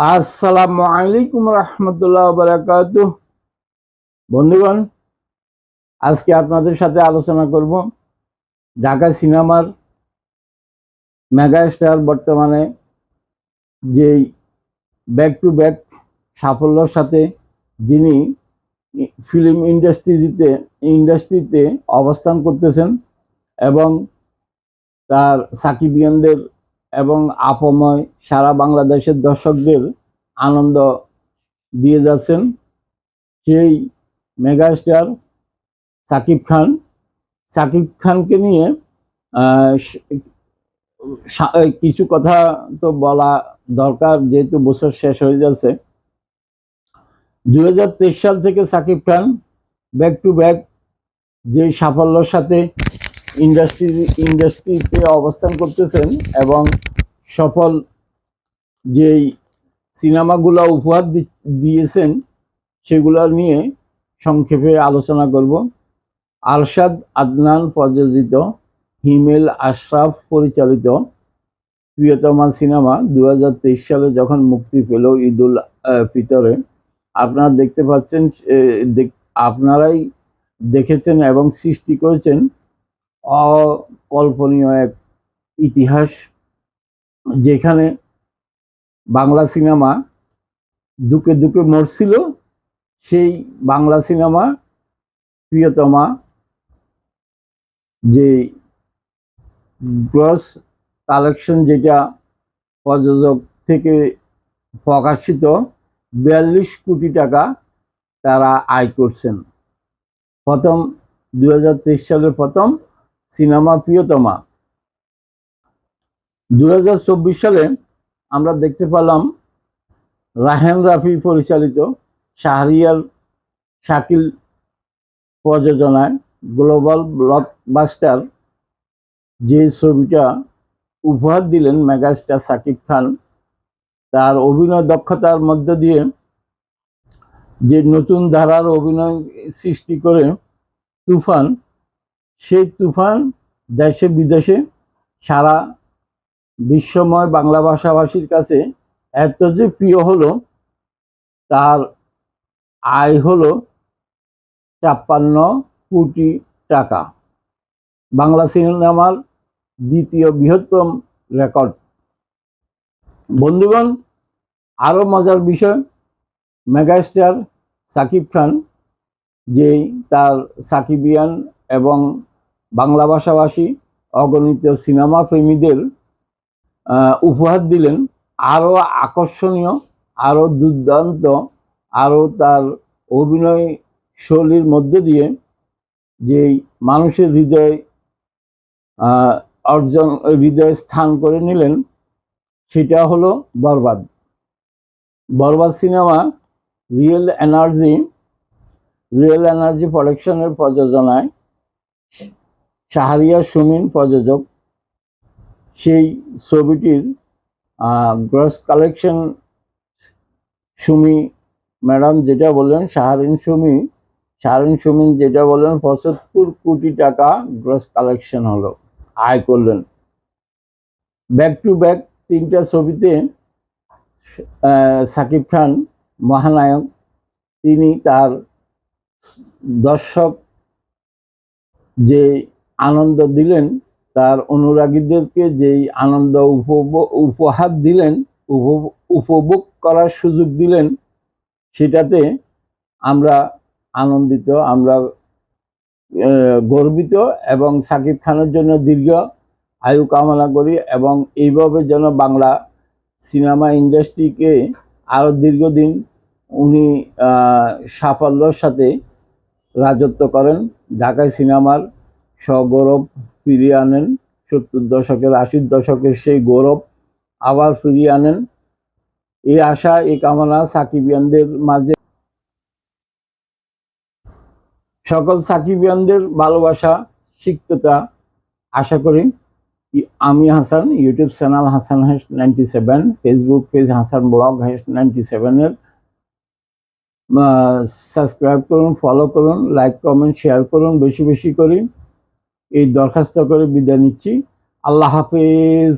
আসসালামু আলাইকুম রহমতুল্লাহ বারাকাতুহ। বন্ধুগণ, আজকে আপনাদের সাথে আলোচনা করব ঢাকা সিনেমার মেগা স্টার বর্তমানে যেই ব্যাক টু ব্যাক সাফল্যের সাথে যিনি ফিল্ম ইন্ডাস্ট্রিতে অবস্থান করতেছেন এবং তার সাকিবিয়ানদের এবং আপময় সারা বাংলাদেশের দর্শকদের আনন্দ দিয়ে যাচ্ছেন সেই মেগা স্টার সাকিব খানকে নিয়ে কিছু কথা তো বলা দরকার, যেহেতু বছর শেষ হয়ে যাচ্ছে। 2023 সাল থেকে Shakib Khan back to back যে সাফল্যের সাথে ইন্ডাস্ট্রিতে অবস্থান করতেছেন এবং সফল যেই সিনেমাগুলো উপহার দিয়েছেন সেগুলো নিয়ে সংক্ষেপে আলোচনা করব। আরশাদ আদনান প্রযোজিত, হিমেল আশরাফ পরিচালিত প্রিয়তমা সিনেমা 2023 সালে যখন মুক্তি পেল ঈদুল ফিতরে, আপনারা দেখতে পাচ্ছেন, আপনারাই দেখেছেন এবং সৃষ্টি করেছেন অকল্পনীয় এক ইতিহাস, যেখানে বাংলা সিনেমা দুকে দুকে মরছিল। সেই বাংলা সিনেমা প্রিয়তমা যে গ্রস কালেকশন, যেটা প্রযোজক থেকে প্রকাশিত 42 কোটি টাকা তারা আয় করছেন। প্রথম 2023 সালের প্রথম সিনেমা প্রিয়তমা। 2024 সালে আমরা দেখতে পেলাম রাহেন রাফি পরিচালিত শাহরিয়ার শাকিল প্রযোজনায় গ্লোবাল ব্লকবাস্টার যে ছবিটা উপহার দিলেন মেগাস্টার সাকিব খান, তার অভিনয় দক্ষতার মধ্য দিয়ে যে নতুন ধারার অভিনয় সৃষ্টি করে তুফান, সেই তুফান দেশে বিদেশে সারা বিশ্বময় বাংলা ভাষাভাষীর কাছে এত যে প্রিয় হলো, তার আয় হলো 56 কোটি টাকা, বাংলা সিনেমার দ্বিতীয় বৃহত্তম রেকর্ড। বন্ধুগণ, আরো মজার বিষয়, মেগাস্টার সাকিব খান যে তার সাকিবিয়ান এবং বাংলা ভাষাভাষী অগণিত সিনেমা প্রেমীদের উপহার দিলেন আরো আকর্ষণীয়, আরো দুর্দান্ত, আরো তার অভিনয় শৈলীর মধ্য দিয়ে যেই মানুষের হৃদয় স্থান করে নিলেন, সেটা হলো বরবাদ সিনেমা রিয়েল এনার্জি প্রোডাকশনের প্রযোজনায় শাহরিয়ার সুমিন প্রযোজক। সেই ছবিটির গ্রস কালেকশন সুমি ম্যাডাম যেটা বললেন, শাহরিন সুমিন যেটা বললেন, 75 কোটি টাকা গ্রস কালেকশন হলো, আয় করলেন। ব্যাক টু ব্যাক তিনটা ছবিতে সাকিব খান মহানায়ক, তিনি তার দর্শক যে আনন্দ দিলেন, তার অনুরাগীদেরকে যেই আনন্দ উপহার দিলেন, উপভোগ করার সুযোগ দিলেন, সেটাতে আমরা আনন্দিত, আমরা গর্বিত এবং সাকিব খানের জন্য দীর্ঘ আয়ু কামনা করি এবং এইভাবে যেন বাংলা সিনেমা ইন্ডাস্ট্রিকে আরো দীর্ঘদিন উনি সাফল্যের সাথে রাজত্ব করেন, ঢাকায় সিনেমার সগৌরব ফিরিয়ে আনেন, 70 দশকের 80 দশকের সেই গৌরব আবার ফিরিয়ে আনেন, এই আশা, এই কামনা সাকিবিয়ানদের মাঝে। সকল সাকিবিয়ানদের ভালোবাসা, সিক্ততা আশা করি। আমি Hasan, YouTube channel Hasan hash 97, Facebook page Hasan blog hash 97 এর সাবস্ক্রাইব করুন, ফলো করুন, লাইক কমেন্ট শেয়ার করুন বেশি বেশি করে, এই দরখাস্ত করে বিদায় নিচ্ছি। আল্লাহ হাফেজ।